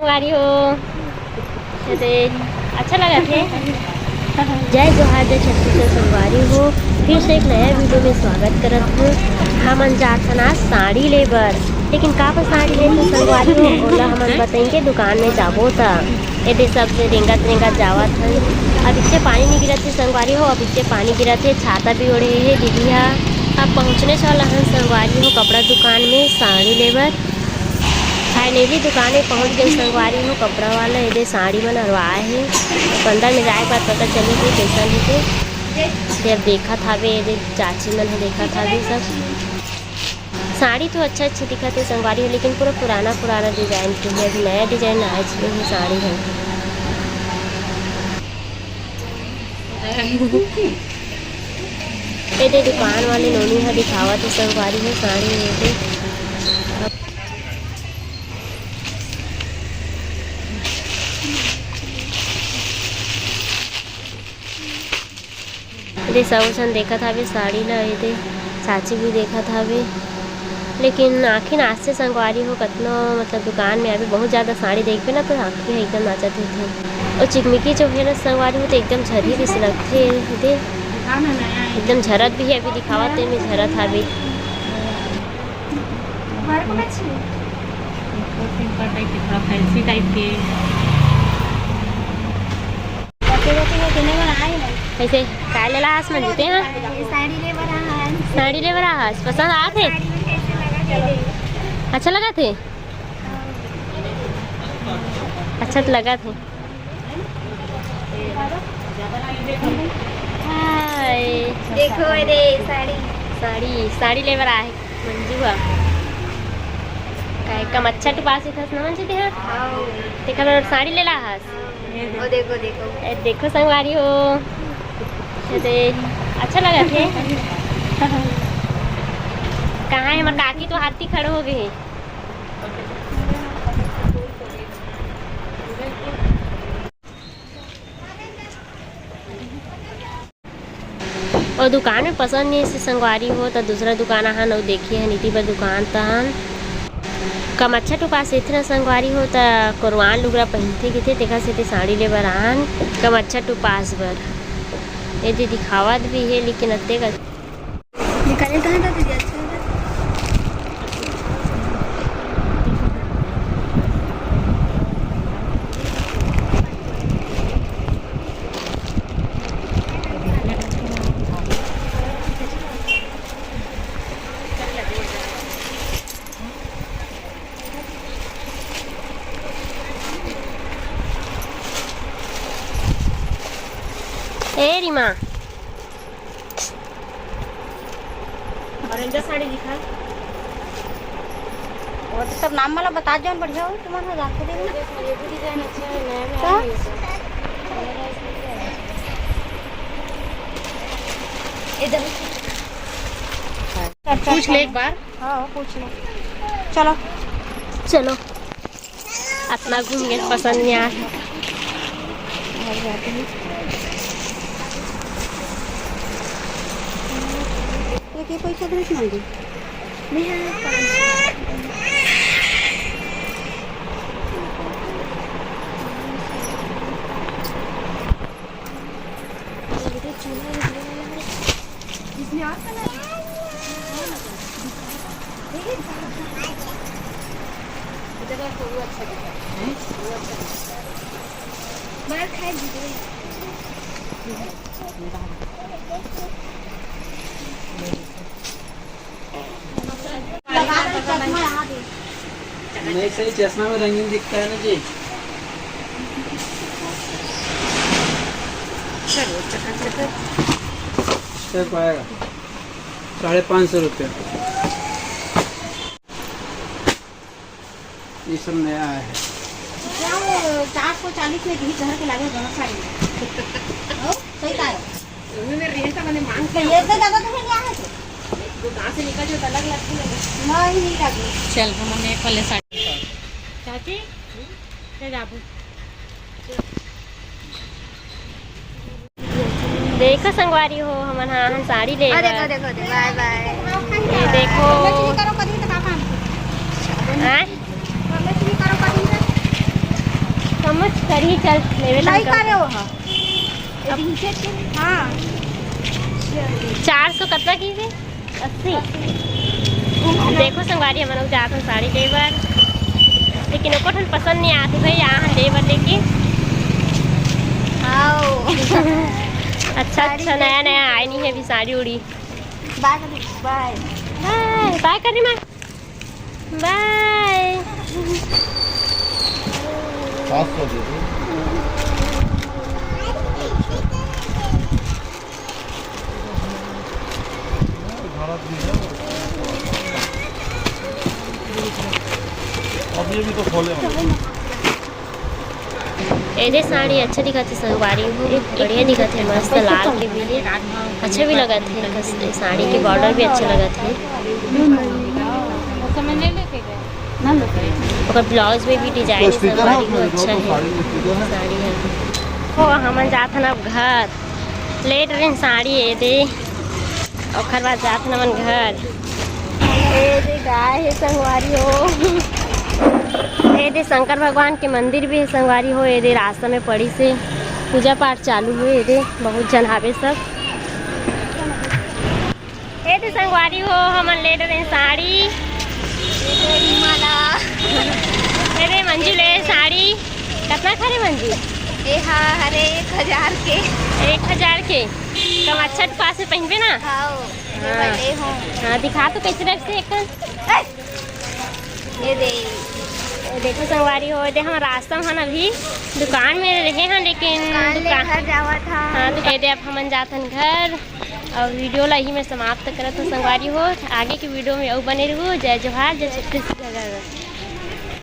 संगवारी हो जैसे अच्छा लगा थे। जय जोहार जय छत्तीसगढ़ संगवारी हो, फिर से एक नया वीडियो में स्वागत करत हूँ। हमन जात हन आज साड़ी ले बर, लेकिन का पर साड़ी ले तो संगवारी हो ओला हमन बताएंगे। दुकान में जाबो त एदे सब रेंगत रेंगत जावत हन। अब इच्चे पानी नहीं गिरत थे संगवारी हो, अब इच्चे पानी गिरत थे। छाता भी ओढ़े हे दीदी हा। अब पहुँचने चला हन संगवारी हो कपड़ा दुकान में साड़ी ले बर। फाइनली दुकान में पहुंच गए संगवारी हो। कपड़ा वाला एदे साड़ी मन हरवाए हे। तो अंदर में जाए बाद पता चली कि कैसा लेके अब देखा था वे एदे चाची मन देखा था वे सब साड़ी तो अच्छा अच्छा दिखा थे संगवारी हो, लेकिन पूरा पुराना पुराना डिजाइन के है। अभी नया डिजाइन आए है साड़ी है। एदे दुकान वाले नोनी हा दिखावा थे संगवारी हो साड़ी एदे। ये सब देखा था वे साड़ी ला एदे चाची भी देखा था वे, लेकिन आखिर आज से संगवारी हो कतना मतलब दुकान में अभी बहुत ज़्यादा साड़ी देख पे ना तो आँखें एकदम नाचत थे। और चिकमिकी जो है ना संगवारी हो तो एकदम झरी भी लगते दे, एकदम झरत भी है। अभी दिखावत में झरत है अभी। कैसे काय ले लास मन जूते हैं साड़ी ले बरा हास पसंद आते अच्छा लगा थे। अच्छा तो लगा थे। देखो ये साड़ी साड़ी साड़ी ले बरा है मंजूआ काय कम अच्छा तो पास इथस न मंजे ते देखा साड़ी ले ला हास। ओ देखो देखो देखो संगवारी हो जैसे अच्छा लगा थे। कहाँ है हमारे काकी तो हाथी खड़े हो गए हैं। और दुकान में पसंद नहीं से संगवारी हो तो दूसरा दुकान आहन और देखिए है नीति पर दुकान तहन कम अच्छा तो पास इतना संगवारी हो तो कुरवान लुगरा पहनते कि थे देखा से साड़ी ले बर आन कम अच्छा टू पास बर ये दिखावत भी है, लेकिन अत्ते का निकाले कहाँ था तुझे अच्छा ए रीमा ऑरेंज साड़ी दिखा और तो सब नाम वाला बता जाओ बढ़िया हो तुम्हारा जाके दे ये भी डिजाइन अच्छा है नया इधर पूछ ले एक बार। हाँ पूछ लो चलो चलो अपना घूम गए पसंद नहीं आ ये पैसा तो नहीं मांगे नहीं बाहर खाए नहीं सही चश्मा में रंगीन दिखता है ना जी। चल पाएगा 550 रुपये। ये सब नया आया है। 440 में भी घर के लागे दोनों साड़ी सही का उन्होंने रेट मैंने मांग के ये तो ज्यादा तो क्या है दुकान से निकल जो अलग लगती है नहीं लगी चल हमने एक वाले साड़ी चाची ले जाबू देखो संगवारी हो हमन हाँ साड़ी ले देखो देखो बाय बाय ये देखो करो कभी तो पापा हैं करो कभी हमच करी चल लेवे नहीं करे हो हाँ 400 कितना की थे 80। देखो संगवारी हम लोग जाते हैं साड़ी लेबर, लेकिन ओको ठन पसंद नहीं आती भाई यहाँ लेबर लेके। आओ अच्छा अच्छा नया नया आई नहीं है अभी साड़ी उड़ी। बाय बाय बाय बाय कर रही मैं, बाय। 700 दे दो। अब ये भी तो खोले ये साड़ी अच्छा दिखा थे संगवारी हो, बढ़िया दिखा थे, मस्त लाल के भी अच्छे भी लगा थे, साड़ी के बॉर्डर भी अच्छे लगा थे, और ब्लाउज में भी डिजाइन संगवारी हो अच्छा है साड़ी है। ओ हम जात हन अब घर, लेट रहे साड़ी ये दे और बाद जात हन अपन घर। ये दे गाय है संगवारी हो, ये दे शंकर भगवान के मंदिर भी है संगवारी हो, ये दे रास्ता में पड़ी से पूजा पाठ चालू हुए, ये दे बहुत जन आवे सब। ये दे संगवारी हो हमन ले रहे साड़ी, ये दे मंजू ले साड़ी कितना खरे मंजू? ए हाँ हरे 1000 के 1000 के कम अच्छा पास में पहनबे ना। हाँ दिखा तो कैसे रख से एक ये दे देखो संगवारी हो, दे हम रास्ता में अभी दुकान में रहे हैं, लेकिन घर जावा था। हाँ तो कह दे अब हम जातन घर, और वीडियो ला ही मैं समाप्त करत हूँ संगवारी हो। आगे की वीडियो में और बने रहूँ। जय जोहार, जय छत्तीसगढ़।